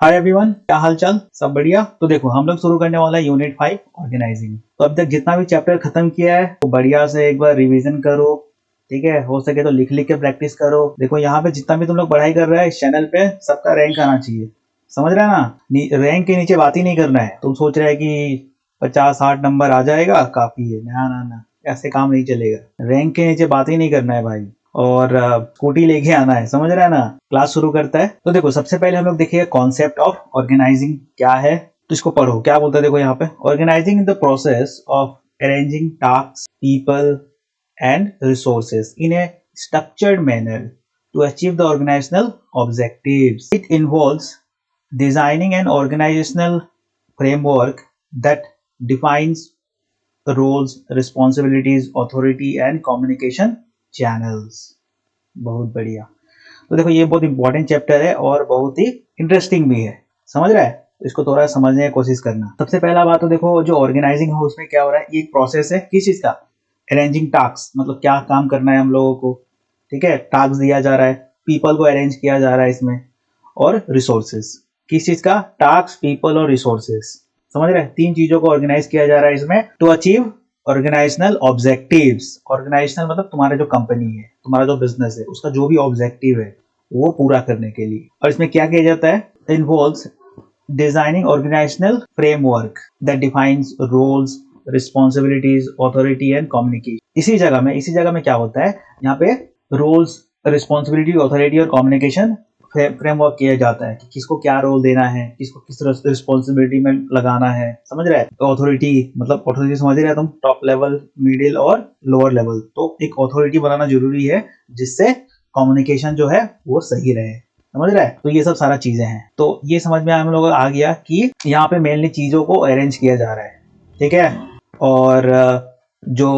Hi everyone, क्या हाल चाल? सब बढ़िया। तो देखो, हम लोग शुरू करने वाला है यूनिट 5 ऑर्गेनाइजिंग। तो अब तक जितना भी चैप्टर खत्म किया है वो बढ़िया से एक बार रिवीजन करो। ठीक है, हो सके तो लिख लिख के प्रैक्टिस करो। देखो, यहाँ पे जितना भी तुम लोग पढ़ाई कर रहे हैं इस चैनल पे, सबका रैंक आना चाहिए। समझ रहे हैं ना? रैंक के नीचे बात ही नहीं करना है। तुम सोच रहे हैं कि 50-60 नंबर आ जाएगा काफी है, ना ना ना, ऐसे काम नहीं चलेगा। रैंक के नीचे बात ही नहीं करना है भाई। और स्कूटी लेके आना है, समझ रहे हैं ना? क्लास शुरू करता है। तो देखो, सबसे पहले हम लोग देखिए कॉन्सेप्ट ऑफ ऑर्गेनाइजिंग क्या है। तो इसको पढ़ो, क्या बोलता है देखो यहाँ पे। Organising the process of arranging task, people and resources in a structured manner to achieve the organizational objectives. It involves designing an organizational framework that defines roles, responsibilities, authority and communication channels. बहुत बढ़िया। तो देखो, ये बहुत important chapter है और बहुत ही interesting भी है। समझ रहा है? तो इसको थोड़ा समझने की कोशिश करना। सबसे पहला बात तो देखो, जो ऑर्गेनाइजिंग है उसमें क्या हो रहा है, ये एक प्रोसेस है किस चीज का? अरेंजिंग टास्क, मतलब क्या काम करना है हम लोगों को। ठीक है, टास्क दिया जा रहा है, पीपल को अरेंज किया जा रहा है इसमें। और रिसोर्सेज, किस चीज का? टास्क, पीपल और रिसोर्सेज। समझ रहे हैं? तीन चीजों को ऑर्गेनाइज किया जा रहा है इसमें to achieve organisational objectives. Organisational मतलब तुम्हारा जो कंपनी है, तुम्हारा जो बिजनेस है, उसका जो भी ऑब्जेक्टिव है वो पूरा करने के लिए। और इसमें क्या किया जाता है? Involves designing organisational framework that defines roles, responsibilities, authority and communication. इसी जगह में क्या होता है, यहाँ पे रोल्स, रिस्पॉन्सिबिलिटी, ऑथोरिटी और कम्युनिकेशन फ्रेमवर्क किया जाता है कि किसको क्या रोल देना है, किसको किस रिस्पॉन्सिबिलिटी में लगाना है। समझ रहे हैं? तो ऑथोरिटी मतलब ऑथोरिटी समझ रहे हैं तुम, टॉप लेवल, मिडिल और लोअर लेवल। तो एक ऑथोरिटी बनाना जरूरी है जिससे कम्युनिकेशन जो है वो सही रहे। समझ रहा है? तो ये सब सारा चीजें हैं। तो ये समझ में हम लोग आ गया कि यहाँ पे मेनली चीजों को अरेंज किया जा रहा है। ठीक है, और जो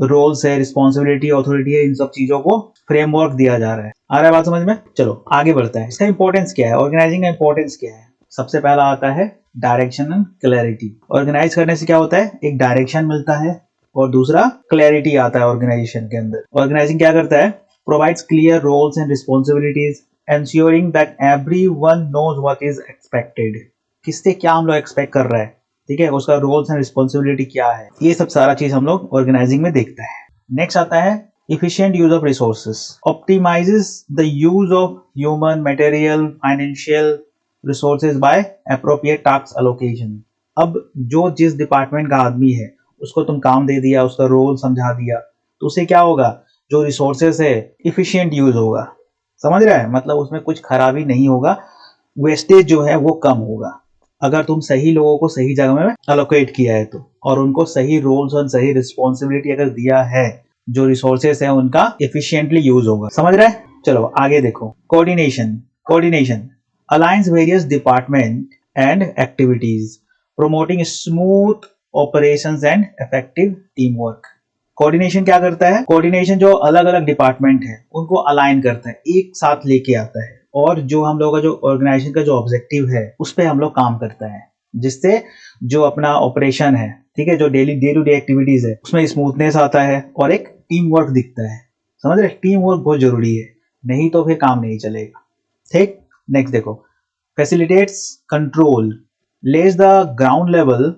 रोल्स है, रिस्पॉन्सिबिलिटी, ऑथोरिटी है, इन सब चीजों को फ्रेमवर्क दिया जा रहा है। आ रहा है बात समझ में? चलो आगे बढ़ता है। इसका इंपॉर्टेंस क्या है, ऑर्गेनाइजिंग का इंपॉर्टेंस क्या है? सबसे पहला आता है डायरेक्शन एंड क्लैरिटी। ऑर्गेनाइज करने से क्या होता है? एक डायरेक्शन मिलता है और दूसरा क्लैरिटी आता है ऑर्गेनाइजेशन के अंदर। ऑर्गेनाइजिंग क्या करता है? Provides clear roles and responsibilities, ensuring that everyone knows what is expected। किससे क्या हम लोग एक्सपेक्ट कर रहे हैं, ठीक है, उसका रोल्स एंड रिस्पॉन्सिबिलिटी क्या है, ये सब सारा चीज हम लोग ऑर्गेनाइजिंग में देखते हैं। नेक्स्ट आता है efficient use of resources, optimizes the use of human, material, financial resources by appropriate task allocation। अब जो जिस डिपार्टमेंट का आदमी है उसको तुम काम दे दिया, उसका रोल समझा दिया, तो उससे क्या होगा? जो रिसोर्सेस है इफिशिएंट यूज होगा। समझ रहा है? मतलब उसमें कुछ खराबी नहीं होगा, वेस्टेज जो है वो कम होगा अगर तुम सही लोगों को सही जगह में अलोकेट किया है तो, और उनको सही रोल्स और सही रिस्पॉन्सिबिलिटी अगर दिया है, जो रिसोर्सेस है उनका एफिशिएंटली यूज होगा। समझ रहे हैं? चलो आगे देखो। Coordination aligns various department and activities, promoting smooth operations and effective team work. Coordination क्या करता है? कोऑर्डिनेशन जो अलग अलग डिपार्टमेंट है उनको अलाइन करता है, एक साथ लेके आता है, और जो हम लोग का जो ऑर्गेनाइजेशन का जो ऑब्जेक्टिव है उस पर हम लोग काम करता है, जिससे जो अपना ऑपरेशन है, ठीक है, जो daily day to day activities है उसमें स्मूथनेस आता है और एक टीम वर्क दिखता है। समझ रहे? टीम वर्क बहुत जरूरी है, नहीं तो फिर काम नहीं चलेगा। ठीक, नेक्स्ट देखो। Facilitates control, Lay's the ground level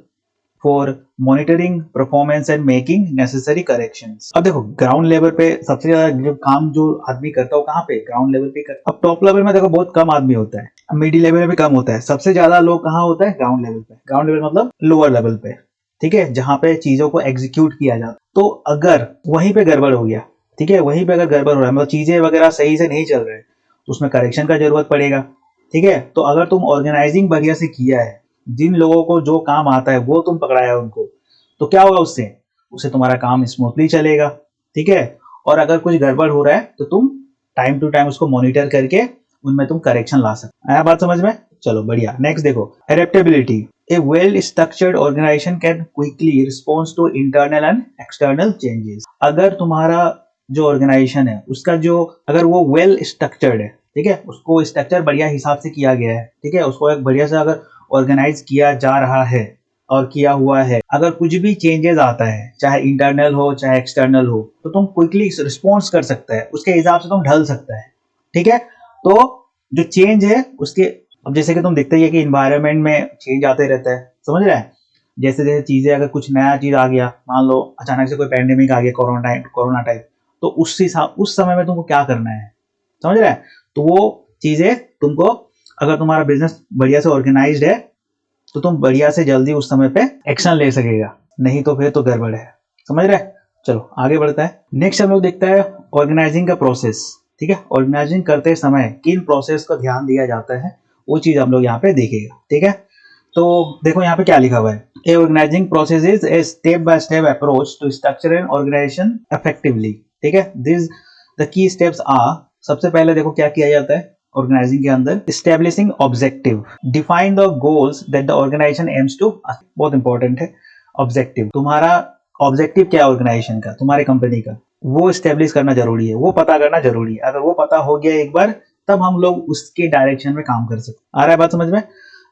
for monitoring performance and making necessary corrections. अब देखो, ग्राउंड लेवल पे सबसे ज्यादा जो काम जो आदमी करता है कहाँ पे? ग्राउंड लेवल पे करता है। अब टॉप लेवल में देखो बहुत कम आदमी होता है, मिडिल लेवल में भी कम होता है, सबसे ज्यादा लोग कहाँ होता है? ग्राउंड लेवल पे। ग्राउंड लेवल मतलब लोअर लेवल पे, ठीक है, जहां पे चीजों को एग्जीक्यूट किया जाता। तो अगर वहीं पे गड़बड़ हो गया, ठीक है, वहीं पे अगर गड़बड़ हो रहा है, मतलब चीजें वगैरह सही से नहीं चल रहे, तो उसमें करेक्शन का जरूरत पड़ेगा। ठीक है, तो अगर तुम ऑर्गेनाइजिंग बढ़िया से किया है, जिन लोगों को जो काम आता है वो तुम पकड़ाया उनको, तो क्या होगा? उससे तुम्हारा काम स्मूथली चलेगा। ठीक है, और अगर कुछ गड़बड़ हो रहा है तो तुम टाइम टू टाइम उसको मॉनिटर करके उनमें तुम करेक्शन ला सकते। आया बात समझ में? चलो बढ़िया। नेक्स्ट देखो, adaptability. A well structured organisation can quickly response to internal and external changes. अगर तुम्हारा जो ऑर्गेनाइजेशन है उसका जो, अगर वो वेल स्ट्रक्चर्ड है, ठीक है, उसको स्ट्रक्चर बढ़िया हिसाब से किया गया है, ठीक है, उसको एक बढ़िया से अगर ऑर्गेनाइज किया जा रहा है और किया हुआ है, अगर कुछ भी चेंजेस आता है, चाहे इंटरनल हो चाहे एक्सटर्नल हो, तो तुम क्विकली रिस्पॉन्स कर सकता है, उसके हिसाब से तुम ढल सकता है। ठीक है, तो जो चेंज है उसके अब जैसे कि तुम देखते ही है कि इन्वायरमेंट में चेंज आते रहता है, समझ रहा है? जैसे जैसे चीजें, अगर कुछ नया चीज आ गया, मान लो अचानक से कोई पैंडेमिक आ गया, कोरोना टाइप, तो उस समय में तुमको क्या करना है, समझ रहा है? तो वो चीजें तुमको, अगर तुम्हारा बिजनेस बढ़िया से ऑर्गेनाइज्ड है तो तुम बढ़िया से जल्दी उस समय पे एक्शन ले सकेगा, नहीं तो फिर तो गड़बड़ है, समझ रहे? चलो आगे बढ़ता है। नेक्स्ट हम लोग देखता है ऑर्गेनाइजिंग का प्रोसेस। ठीक है, ऑर्गेनाइजिंग करते समय किन प्रोसेस का ध्यान दिया जाता है, वो चीज हम लोग यहाँ पे देखेगा। ठीक है, तो देखो यहाँ पे क्या लिखा हुआ है, a organising process is a step by step approach to structure and organisation effectively. ठीक है, this the key steps are, सबसे पहले देखो क्या किया जाता है ऑर्गेनाइजिंग के अंदर, establishing objective, define the goals that the organisation aims to, बहुत इंपॉर्टेंट है ऑब्जेक्टिव, तुम्हारा ऑब्जेक्टिव क्या है ऑर्गेनाइजेशन का, तुम्हारे कंपनी का, वो स्टेब्लिश करना जरूरी है, वो पता करना जरूरी है। अगर वो पता हो गया एक बार, तब हम लोग उसके डायरेक्शन में काम कर सकते। आ रहा है बात समझ में?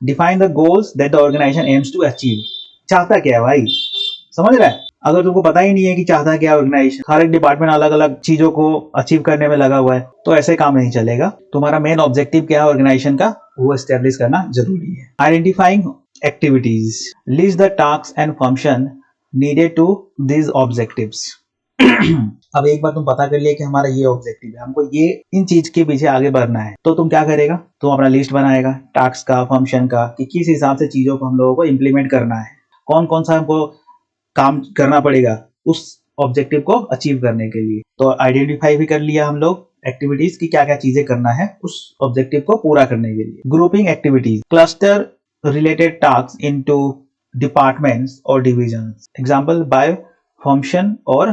Define the goals that the organisation aims to achieve, चाहता क्या है भाई, समझ रहा है? अगर तुमको पता ही नहीं है कि चाहता क्या ऑर्गेनाइजेशन, हर एक डिपार्टमेंट अलग अलग चीजों को अचीव करने में लगा हुआ है, तो ऐसे काम नहीं चलेगा। तुम्हारा मेन ऑब्जेक्टिव क्या है ऑर्गेनाइजेशन का, वो एस्टेब्लिश करना जरूरी है। Identifying activities, list the task and function needed to this objectives. अब एक बार तुम पता कर लिया कि हमारा ये ऑब्जेक्टिव है, हमको ये इन चीज के पीछे आगे बढ़ना है, तो तुम क्या करेगा, तुम अपना लिस्ट बनाएगा टास्क का, फंक्शन का, कि किस हिसाब से चीजों को हम लोगों को इम्प्लीमेंट करना है, कौन कौन सा हमको काम करना पड़ेगा उस ऑब्जेक्टिव को अचीव करने के लिए। तो आइडेंटिफाई भी कर लिया हम लोग एक्टिविटीज की, क्या क्या चीजें करना है उस ऑब्जेक्टिव को पूरा करने के लिए। Grouping activities, cluster related task into departments और डिविजन्स, एग्जांपल बाय फंक्शन और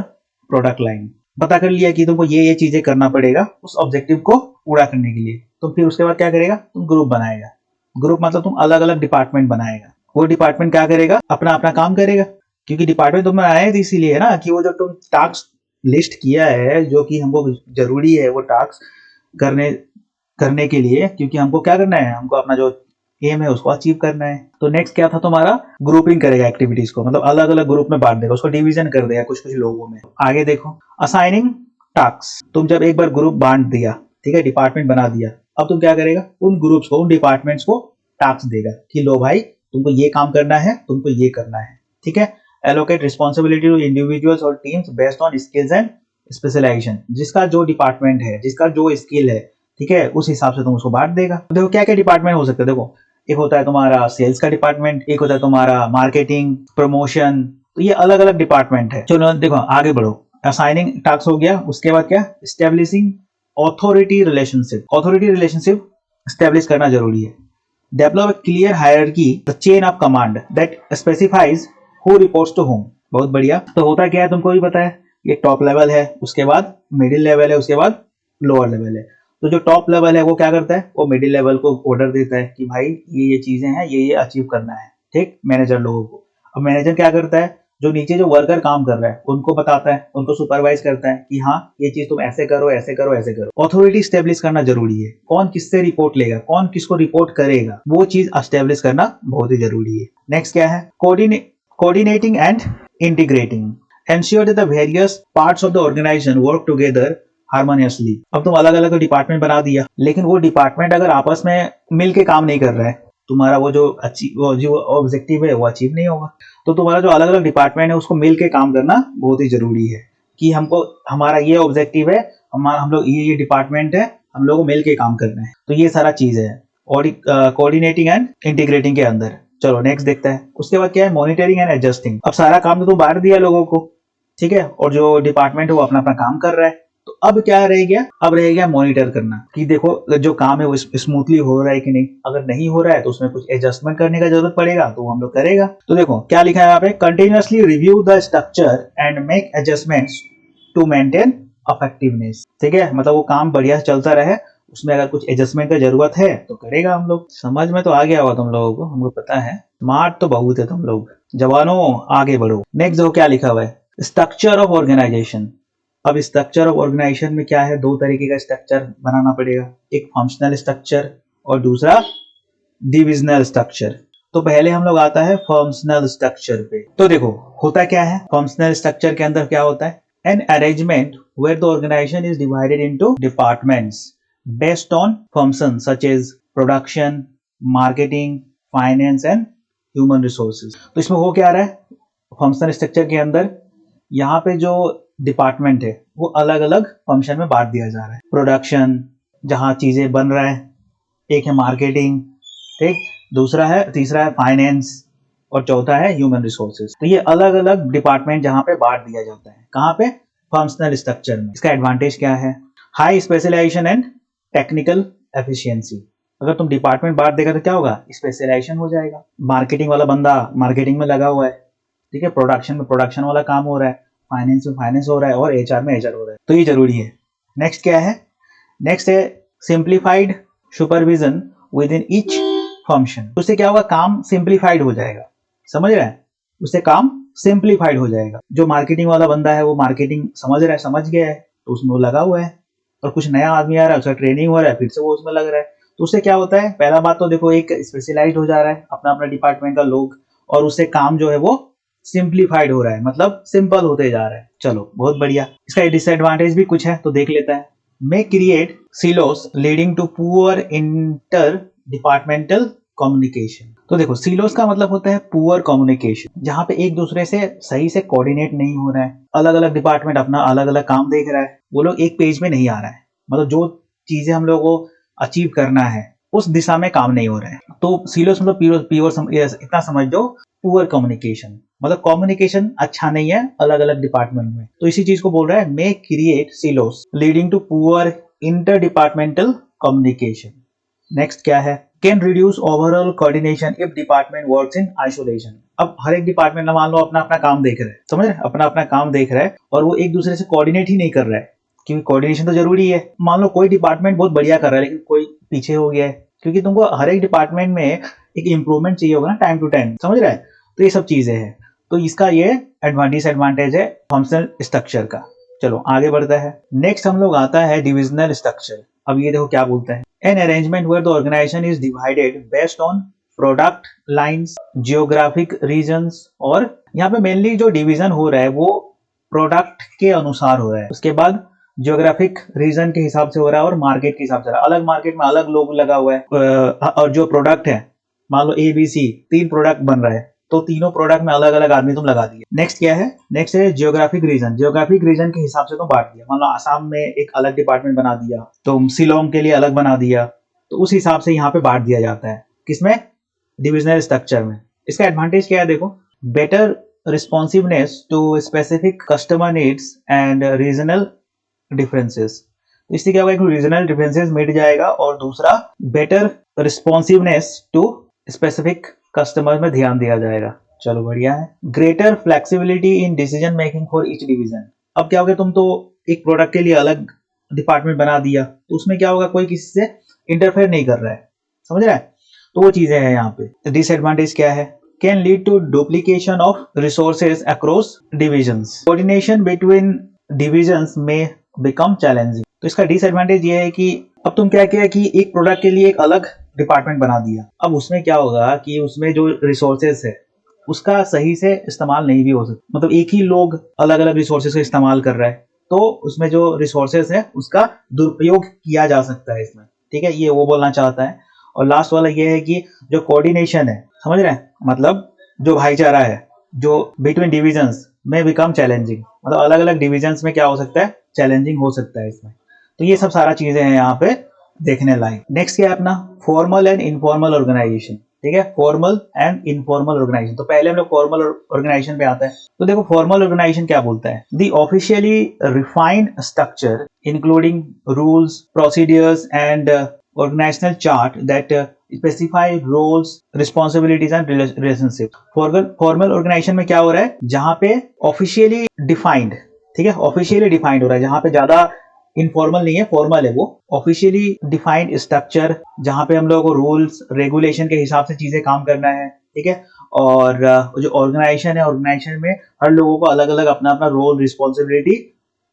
प्रोडक्ट लाइन। पता कर लिया कि तुमको ये चीजें करना पड़ेगा उस ऑब्जेक्टिव को पूरा करने के लिए, तो फिर उसके बाद क्या करेगा, तुम ग्रुप बनाएगा। ग्रुप मतलब तुम अलग अलग डिपार्टमेंट बनाएगा, वो डिपार्टमेंट क्या करेगा, अपना अपना काम करेगा, क्योंकि डिपार्टमेंट तुम आए थे इसीलिए है ना, कि वो जो तुम टास्क लिस्ट किया है जो कि हमको जरूरी है वो टास्क करने करने के लिए, क्योंकि हमको क्या करना है, हमको अपना जो एम है उसको अचीव करना है। तो नेक्स्ट क्या था तुम्हारा, ग्रुपिंग करेगा एक्टिविटीज को, मतलब अलग अलग ग्रुप में बांट देगा, उसको डिवीजन कर देगा कुछ कुछ लोगों में। आगे देखो असाइनिंग टास्क, तुम जब एक बार ग्रुप बांट दिया, ठीक है, डिपार्टमेंट बना दिया, अब तुम क्या करेगा, उन ग्रुप्स को, उन डिपार्टमेंट्स को टास्क देगा कि लो भाई तुमको ये काम करना है, तुमको ये करना है। ठीक है, allocate responsibility to individuals और teams based on skills and specialization, जिसका जो डिपार्टमेंट है, जिसका जो स्किल है, ठीक है, उस हिसाब से तुम उसको बांट देगा। देखो क्या क्या डिपार्टमेंट हो सकते हैं, देखो एक होता है तुम्हारा सेल्स का डिपार्टमेंट, एक होता है तुम्हारा मार्केटिंग, प्रमोशन, तो ये अलग अलग डिपार्टमेंट है। चलो देखो आगे बढ़ो, असाइनिंग टास्क हो गया, उसके बाद क्या, establishing authority relationship, authority relationship establish करना जरूरी है। Develop a clear hierarchy, the chain of command that specifies who reports to whom, बहुत बढ़िया। तो होता क्या है तुमको भी पता है, ये टॉप लेवल है, उसके बाद मिडिल लेवल है, उसके बाद लोअर लेवल है। तो जो टॉप लेवल है वो क्या करता है, वो मिडिल लेवल को ऑर्डर देता है कि भाई ये चीजें हैं, ये अचीव करना है, ठीक, मैनेजर लोगों को। अब मैनेजर क्या करता है, जो नीचे जो वर्कर काम कर रहा है उनको बताता है, उनको सुपरवाइज करता है कि हाँ ये चीज तुम ऐसे करो, ऐसे करो, ऐसे करो। ऑथोरिटी स्टेब्लिश करना जरूरी है, कौन किससे रिपोर्ट लेगा, कौन किसको रिपोर्ट करेगा, वो चीज स्टेब्लिश करना बहुत ही जरूरी है। नेक्स्ट क्या है, coordinating and integrating, ensure that the various parts of the organisation work together harmoniously. अब तुम अलग अलग डिपार्टमेंट बना दिया, लेकिन वो डिपार्टमेंट अगर आपस में मिल के काम नहीं कर रहा है, तुम्हारा वो जो ऑब्जेक्टिव है वो अचीव नहीं होगा। तो तुम्हारा जो अलग अलग डिपार्टमेंट है उसको मिल के काम करना बहुत ही जरूरी है, कि हमको हमारा ये ऑब्जेक्टिव है, हम लोग ये डिपार्टमेंट है, हम लोग को मिल के काम करना है। तो ये सारा चीज है कोऑर्डिनेटिंग एंड इंटीग्रेटिंग के अंदर। चलो नेक्स्ट देखते हैं, उसके बाद क्या है, मॉनिटरिंग एंड एडजस्टिंग। अब सारा काम तो बांट दिया लोगों को, ठीक है, और जो डिपार्टमेंट है वो अपना अपना काम कर रहा है, तो अब क्या रह गया, अब रह गया मॉनिटर करना, कि देखो जो काम है वो स्मूथली हो रहा है कि नहीं, अगर नहीं हो रहा है तो उसमें कुछ एडजस्टमेंट करने का जरूरत पड़ेगा, तो वो हम लोग करेगा। तो देखो क्या लिखा है यहाँ पे, continuously review the structure and make adjustments to maintain effectiveness. ठीक है, मतलब वो काम बढ़िया चलता रहे, उसमें अगर कुछ एडजस्टमेंट का जरूरत है तो करेगा हम लोग। समझ में तो आ गया होगा तुम लोगों को, हमको पता है, स्मार्ट तो बहुत है तुम लोग, जवानों आगे बढ़ो। नेक्स्ट देखो क्या लिखा हुआ है, स्ट्रक्चर ऑफ ऑर्गेनाइजेशन। अब स्ट्रक्चर ऑफ ऑर्गेनाइजेशन में क्या है, दो तरीके का स्ट्रक्चर बनाना पड़ेगा, एक फंक्शनल स्ट्रक्चर और दूसरा डिविजनल स्ट्रक्चर। तो पहले हम लोग आता है फंक्शनल स्ट्रक्चर पे। तो देखो होता क्या है, फंक्शनल स्ट्रक्चर के अंदर क्या होता है, an arrangement where the organisation is divided into departments based on function such as production, marketing, finance and human resources. तो इसमें हो क्या रहा है, फंक्शनल स्ट्रक्चर के अंदर यहाँ पे जो डिपार्टमेंट है वो अलग अलग फंक्शन में बांट दिया जा रहा है। प्रोडक्शन जहाँ चीजें बन रहा है, एक है मार्केटिंग, ठीक, दूसरा है, तीसरा है फाइनेंस और चौथा है ह्यूमन रिसोर्सेज। तो ये अलग अलग डिपार्टमेंट जहाँ पे बांट दिया जाता है, कहाँ पे, फंक्शनल स्ट्रक्चर में। इसका एडवांटेज क्या है, high specialisation and technical efficiency. अगर तुम डिपार्टमेंट बांट देगा तो क्या होगा, स्पेशलाइजेशन हो जाएगा। मार्केटिंग वाला बंदा मार्केटिंग में लगा हुआ है, ठीक है, प्रोडक्शन में प्रोडक्शन वाला काम हो रहा है, फाइनेंस में फाइनेंस हो रहा है और एचआर में एचआर हो रहा है। तो ये जरूरी है। नेक्स्ट क्या है, नेक्स्ट है simplified supervision with in each function. उससे क्या होगा, काम सिंप्लीफाइड हो जाएगा, समझ रहे हैं, उससे काम सिंप्लीफाइड हो जाएगा। जो मार्केटिंग वाला बंदा है वो मार्केटिंग समझ रहा है, समझ गया है, तो उसमें वो लगा हुआ है, और कुछ नया आदमी आ रहा है, उसका ट्रेनिंग हो रहा है, फिर से वो उसमें लग रहा है। तो उससे क्या होता है, पहला बात तो देखो, एक स्पेशलाइज्ड हो जा रहा है अपना अपना डिपार्टमेंट का लोग, और उससे काम जो है वो सिंप्लीफाइड हो रहा है, मतलब सिंपल होते जा रहा है। चलो बहुत बढ़िया। इसका डिसएडवांटेज भी कुछ है तो देख लेता है। May create silos leading to poor inter departmental communication. तो देखो, सिलोस का मतलब होता है पुअर कम्युनिकेशन, जहाँ पे एक दूसरे से सही से कोऑर्डिनेट नहीं हो रहा है, अलग अलग डिपार्टमेंट अपना अलग अलग काम देख रहा है, वो लोग एक पेज में नहीं आ रहा है, मतलब जो चीजें हम लोग को अचीव करना है उस दिशा में काम नहीं हो रहा है। तो सिलोस मतलब प्योर इतना समझ दो, पुअर कम्युनिकेशन, मतलब कम्युनिकेशन अच्छा नहीं है अलग अलग डिपार्टमेंट में। तो इसी चीज को बोल रहा है, may create silos leading to poor inter departmental communication. Next क्या है, can reduce overall coordination if department works in isolation. अब हर एक डिपार्टमेंट मान लो अपना अपना काम देख रहा है, समझ रहे, अपना अपना काम देख रहा है और वो एक दूसरे से कोऑर्डिनेट ही नहीं कर रहा है, क्योंकि कोऑर्डिनेशन तो जरूरी है। मान लो कोई डिपार्टमेंट बहुत बढ़िया कर रहा है लेकिन कोई पीछे हो गया है, क्योंकि तुमको हर एक डिपार्टमेंट में एक इंप्रूवमेंट चाहिए होगा ना, टाइम टू टाइम, समझ रहा है। तो ये सब चीजें हैं, तो इसका ये डिसएडवांटेज है फंक्शनल स्ट्रक्चर का। चलो आगे बढ़ता है। नेक्स्ट हम लोग आता है डिविजनल स्ट्रक्चर। अब ये देखो क्या बोलता है, an arrangement where the organisation is divided based on product lines, geographic regions, और यहाँ पे मेनली जो डिवीजन हो रहा है वो प्रोडक्ट के अनुसार हो रहा है, उसके बाद जियोग्राफिक रीजन के हिसाब से हो रहा है और मार्केट के हिसाब से। अलग मार्केट में अलग लोग लगा हुआ है, और जो प्रोडक्ट है, मान लो ए बी सी 3 प्रोडक्ट बन रहा है, तो तीनों प्रोडक्ट में अलग अलग आदमी तुम लगा दिए। नेक्स्ट क्या है, नेक्स्ट है जियोग्राफिक रीजन। जियोग्राफिक रीजन के हिसाब से तुम बांट दिया, मान लो आसाम में एक अलग डिपार्टमेंट बना दिया, तो शिलोंग के लिए अलग बना दिया, तो उस हिसाब से यहाँ पे बांट दिया जाता है, किसमें, डिविजनल स्ट्रक्चर में। इसका एडवांटेज क्या है, देखो, better responsiveness to specific customer needs and regional differences. तो इससे क्या होगा, एक रीजनल डिफरेंसेस मिट जाएगा, और दूसरा better responsiveness to specific customer में ध्यान दिया जाएगा। चलो बढ़िया है। Greater flexibility in decision making for each division. अब क्या होगा, तुम तो एक प्रोडक्ट के लिए अलग डिपार्टमेंट बना दिया, तो उसमें क्या होगा, कोई किसी से इंटरफेयर नहीं कर रहा है, समझ रहा है। तो वो चीजें हैं यहाँ पे। डिसएडवांटेज क्या है, can lead to duplication of resources across divisions, coordination between divisions में बिकम चैलेंजिंग। तो इसका डिसएडवांटेज ये है कि अब तुम क्या किया कि एक प्रोडक्ट के लिए एक अलग डिपार्टमेंट बना दिया, अब उसमें क्या होगा कि उसमें जो रिसोर्सेज है उसका सही से इस्तेमाल नहीं भी हो सकता, मतलब एक ही लोग अलग अलग रिसोर्सेज का इस्तेमाल कर रहा है, तो उसमें जो रिसोर्सेज है उसका दुरुपयोग किया जा सकता है इसमें, ठीक है, ये वो बोलना चाहता है। और लास्ट वाला ये है कि जो कोऑर्डिनेशन है, समझ रहे हैं, मतलब जो भाईचारा है जो बिटवीन डिविजन्स में बिकम चैलेंजिंग, मतलब अलग अलग डिविजन्स में क्या हो सकता है, चैलेंजिंग हो सकता है इसमें। तो ये सब सारा चीजें हैं यहाँ पे देखने लायक। नेक्स्ट क्या है अपना, फॉर्मल एंड इनफॉर्मल ऑर्गेनाइजेशन, ठीक है, फॉर्मल एंड इनफॉर्मल ऑर्गेनाइजेशन। तो पहले हम लोग फॉर्मल ऑर्गेनाइजेशन पे आता है। तो देखो फॉर्मल ऑर्गेनाइजेशन क्या बोलता है, the officially refined structure including rules, procedures and organizational chart that specify roles, responsibilities and relationships. Formal organisation में क्या हो रहा है, जहां पे ऑफिशियली डिफाइंड, ठीक है, ऑफिशियली डिफाइंड हो रहा है, जहां पे ज्यादा इनफॉर्मल नहीं है, फॉर्मल है वो। ऑफिशियली डिफाइंड स्ट्रक्चर, जहां पे हम लोगों को रूल्स रेगुलेशन के हिसाब से चीजें काम करना है, ठीक है। और जो ऑर्गेनाइजेशन है, ऑर्गेनाइजेशन में हर लोगों को अलग अलग अपना अपना रोल रिस्पॉन्सिबिलिटी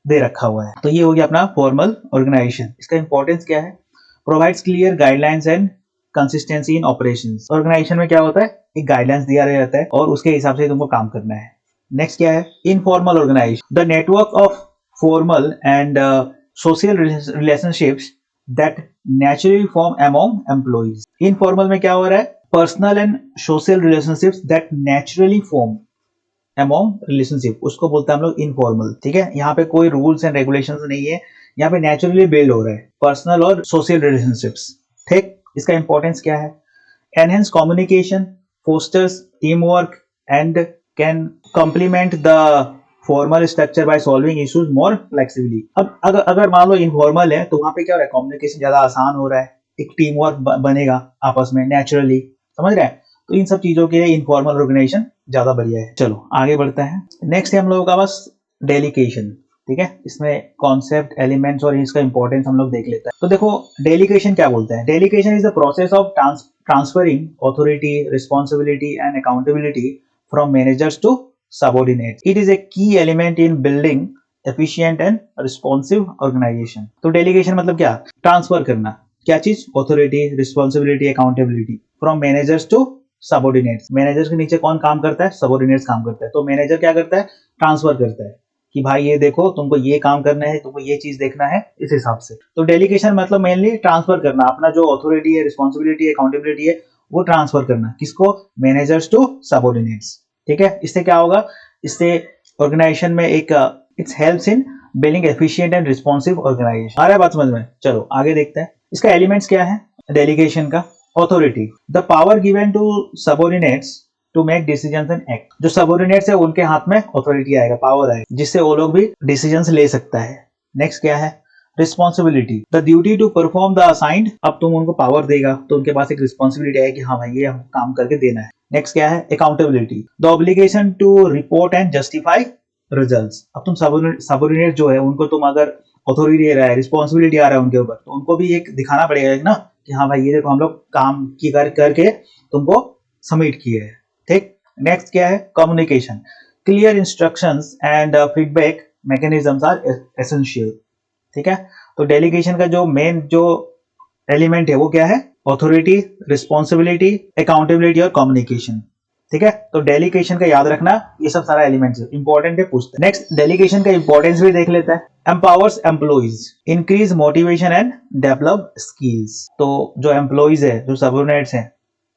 दे रखा हुआ है। तो ये हो गया अपना फॉर्मल ऑर्गेनाइजेशन। इसका इंपॉर्टेंस क्या है, provides clear guidelines and consistency in operations. Organisation में क्या होता है, एक गाइडलाइंस दिया रहता है और उसके हिसाब से तुमको काम करना है। नेक्स्ट क्या है, informal organisation, the network of formal and social relationships that naturally form among employees. Informal में क्या हो रहा है? Personal and social relationships that naturally form among relationship, उसको बोलते हैं हम लोग इनफॉर्मल. ठीक है, यहाँ पे कोई रूल्स एंड रेगुलेशंस नहीं है, यहाँ पे नेचुरली बिल्ड हो रहा है पर्सनल और सोशल रिलेशनशिप्स. ठीक, इसका इंपॉर्टेंस क्या है? Enhance communication, fosters team work and can complement the formal structure by solving issues more flexibly. अब अगर मान लो इनफॉर्मल है तो वहां पे क्या हो रहा है? कम्युनिकेशन ज्यादा आसान हो रहा है, एक टीम वर्क बनेगा आपस में नेचुरली. समझ रहे हैं? तो इन सब चीजों के लिए इनफॉर्मल ऑर्गेनाइजेशन ज्यादा बढ़िया है. चलो आगे बढ़ते हैं. नेक्स्ट है हम लोगों का बस डेलीगेशन. ठीक है, इसमें कॉन्सेप्ट, एलिमेंट्स और इसका इंपॉर्टेंस हम लोग देख लेते हैं. तो देखो डेलीगेशन क्या बोलते हैं? Delegation is the process of transferring authority, responsibility and accountability from managers to subordinates. It is a key element in building efficient and responsive organisation. तो डेलीगेशन मतलब क्या? ट्रांसफर करना. क्या चीज? Authority, responsibility, accountability from managers to subordinates. Managers के नीचे कौन काम करता है? सबऑर्डिनेट्स काम करता है. तो मैनेजर क्या करता है? ट्रांसफर करता है कि भाई ये देखो, तुमको ये काम करना है, तुमको ये चीज देखना है, इस हिसाब से. तो डेलीगेशन मतलब मेनली ट्रांसफर करना, अपना जो ऑथोरिटी है, रिस्पॉन्सिबिलिटी है, अकाउंटेबिलिटी है, वो ट्रांसफर करना. किसको? Managers to subordinates. ठीक है, इससे क्या होगा? इससे ऑर्गेनाइजेशन में एक it's helps in building efficient and responsive organisation. आ रहा है बात समझ में? चलो आगे देखते हैं. इसका एलिमेंट्स क्या है डेलीगेशन का? Authority, the power given to subordinates to make decisions and act. जो सबऑर्डिनेट्स है उनके हाथ में ऑथोरिटी आएगा, पावर आएगा, जिससे वो लोग भी डिसीजंस ले सकता है. नेक्स्ट क्या है? Responsibility, the duty to perform the assigned. अब तुम उनको पावर देगा तो उनके पास एक रिस्पॉन्सिबिलिटी है कि हाँ भाई ये हम काम करके देना है. नेक्स्ट क्या है? Accountability, the obligation to report and justify results. अब तुम सबऑर्डिनेट जो है उनको तुम अगर ऑथोरिटी दे रहा है, रिस्पॉन्सिबिलिटी आ रहा है उनके ऊपर, तो उनको भी एक दिखाना पड़ेगा ना कि हाँ भाई ये देखो हम लोग काम की करके तुमको सबमिट किए है. ठीक. नेक्स्ट क्या है? Communication, clear instructions and feedback mechanisms are essential. ठीक है, तो डेलीगेशन का जो मेन जो एलिमेंट है वो क्या है? ऑथोरिटी, रिस्पॉन्सिबिलिटी, अकाउंटेबिलिटी और कम्युनिकेशन. ठीक है, तो डेलीगेशन का याद रखना, ये सब सारा एलिमेंट्स है, इंपॉर्टेंट है, पूछते हैं. नेक्स्ट डेलीगेशन का इंपॉर्टेंस भी देख लेते हैं. Empowers employees, increase motivation and develop skills. तो जो एम्प्लॉइज है, जो सबऑर्डिनेट्स हैं,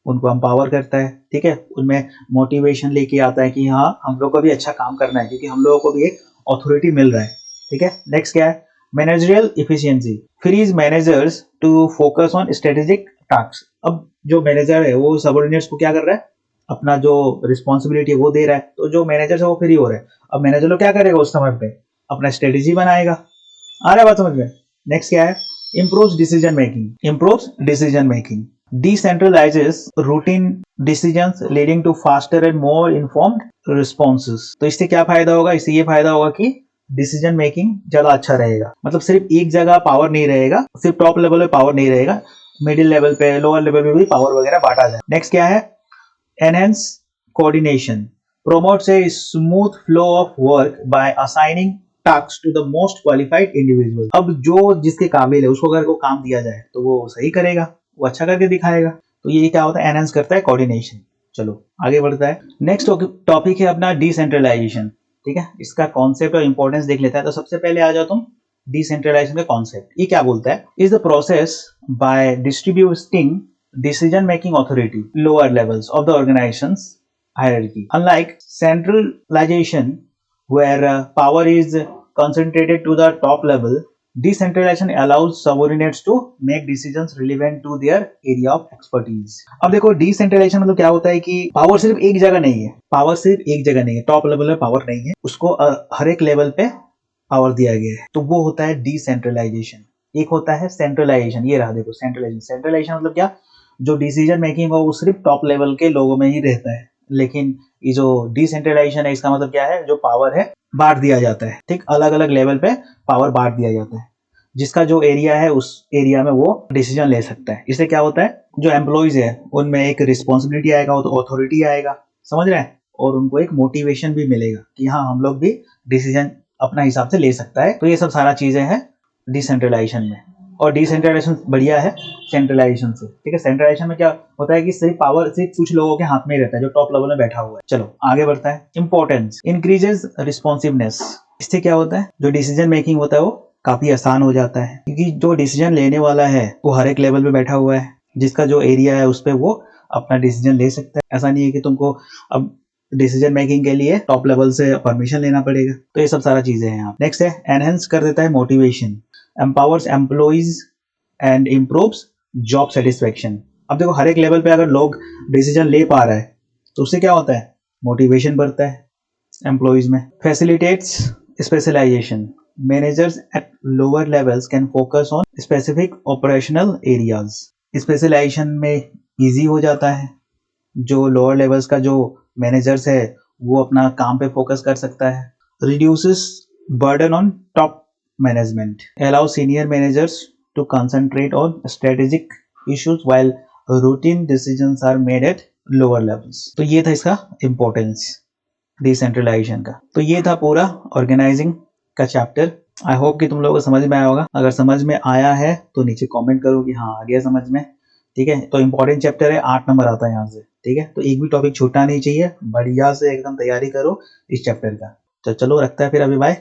उनको एम्पावर करता है. ठीक है, उनमें मोटिवेशन लेके आता है कि हाँ हम लोग को भी अच्छा काम करना है, क्योंकि हम लोगों को भी एक ऑथोरिटी मिल रहा है. ठीक है. नेक्स्ट क्या है? Managerial efficiency, frees managers to focus on strategic task. अब जो मैनेजर है वो सबऑर्डिनेट्स को क्या कर रहा है? अपना जो रिस्पॉन्सिबिलिटी है वो दे रहा है, तो जो मैनेजर है वो फ्री हो रहा है. अब मैनेजर लोग क्या करेगा उस समय पे? अपना स्ट्रेटेजी बनाएगा. आ रहा है बात समझ में? नेक्स्ट क्या है? Improves decision making, improves decision making, decentralizes routine decisions leading to faster and more informed responses. तो इससे क्या फायदा होगा? इससे ये फायदा होगा कि डिसीजन मेकिंग ज्यादा अच्छा रहेगा. मतलब सिर्फ एक जगह पावर नहीं रहेगा, सिर्फ टॉप लेवल पे पावर नहीं रहेगा, मिडिल लेवल पे, लोअर लेवल पे भी पावर वगैरह बांटा जाए. नेक्स्ट क्या है? Enhance coordination, promotes a smooth flow of work by assigning tasks to the most qualified individual. अब जो जिसके काबिल है उसको अगर को काम दिया जाए तो वो सही करेगा, वो अच्छा करके दिखाएगा. तो ये क्या होता है? एनहेंस करता है कोऑर्डिनेशन. चलो आगे बढ़ता है. नेक्स्ट टॉपिक है अपना डिसेंट्रलाइजेशन. ठीक है, इसका कॉन्सेप्ट और इंपॉर्टेंस देख लेता है. तो सबसे पहले आ जाओ तुम डिसेंट्रलाइजेशन का कॉन्सेप्ट. ये क्या बोलता है? Is the process by distributing decision making authority lower levels of the organization's hierarchy. Unlike centralization where power is concentrated to the top level, decentralization allows subordinates to make decisions relevant to their area of expertise. अब देखो decentralization मतलब क्या होता है कि power सिर्फ एक जगह नहीं है, पावर सिर्फ एक जगह नहीं है, टॉप लेवल पे पावर नहीं है, उसको हर एक लेवल पे पावर दिया गया है, तो वो होता है डिसेंट्रलाइजेशन. एक होता है सेंट्रलाइजेशन. ये रहा देखो सेंट्रलाइजेशन. सेंट्रलाइजेशन मतलब क्या? जो डिसीजन मेकिंग हो वो सिर्फ टॉप लेवल के लोगों में ही रहता है. लेकिन ये जो डिसेंट्रलाइजेशन है इसका मतलब क्या है? जो पावर है बांट दिया जाता है. ठीक, अलग अलग लेवल पे पावर बांट दिया जाता है. जिसका जो एरिया है उस एरिया में वो डिसीजन ले सकता है. इससे क्या होता है? जो एम्प्लॉइज है उनमें एक रिस्पॉन्सिबिलिटी आएगा, तो ऑथोरिटी आएगा. समझ रहे हैं? और उनको एक मोटिवेशन भी मिलेगा कि हाँ हम लोग भी डिसीजन अपना हिसाब से ले सकता है. तो ये सब सारा चीजें हैं डिसेंट्रलाइजेशन में. और डिसेंट्रलाइजेशन बढ़िया है सेंट्रलाइजेशन से. ठीक है, सेंट्रलाइजेशन में क्या होता है कि सिर्फ पावर सिर्फ कुछ लोगों के हाथ में ही रहता है, जो टॉप लेवल में बैठा हुआ है. चलो आगे बढ़ता है. Importance, increases responsiveness. इससे क्या होता है? जो डिसीजन मेकिंग होता है वो काफी आसान हो जाता है, क्योंकि जो डिसीजन लेने वाला है वो हर एक लेवल पे बैठा हुआ है, जिसका जो एरिया है उस पर वो अपना डिसीजन ले सकता है। ऐसा नहीं है कि तुमको अब डिसीजन मेकिंग के लिए टॉप लेवल से परमिशन लेना पड़ेगा। तो ये सब सारा चीजें हैं यहाँ। नेक्स्ट है एनहेंस कर देता है motivation, empowers employees and improves job satisfaction. अब देखो हर एक लेवल पे अगर लोग डिसीजन ले पा रहा है तो उससे क्या होता है, मोटिवेशन बढ़ता है एम्प्लॉइज में। Facilitates specialisation, managers at lower levels can focus on specific operational areas. Specialisation में इजी हो जाता है, जो लोअर लेवल्स का जो मैनेजर्स है वो अपना काम पे फोकस कर सकता है। Reduces burden on top management, allow senior managers to concentrate on strategic issues while routine decisions are made at lower levels. तो ये था इसका इंपॉर्टेंस डिसेंट्रलाइजेशन का। तो ये था पूरा ऑर्गेनाइजिंग का चैप्टर। आई होप कि तुम लोगों को समझ में आया होगा। अगर समझ में आया है तो नीचे कमेंट करो कि हाँ आ गया समझ में। ठीक है, तो इंपॉर्टेंट चैप्टर है, 8 नंबर आता है यहाँ से। ठीक है, तो एक भी टॉपिक छूटना नहीं चाहिए, बढ़िया से एकदम तैयारी करो इस चैप्टर का। तो चलो रखता है फिर, अभी बाय।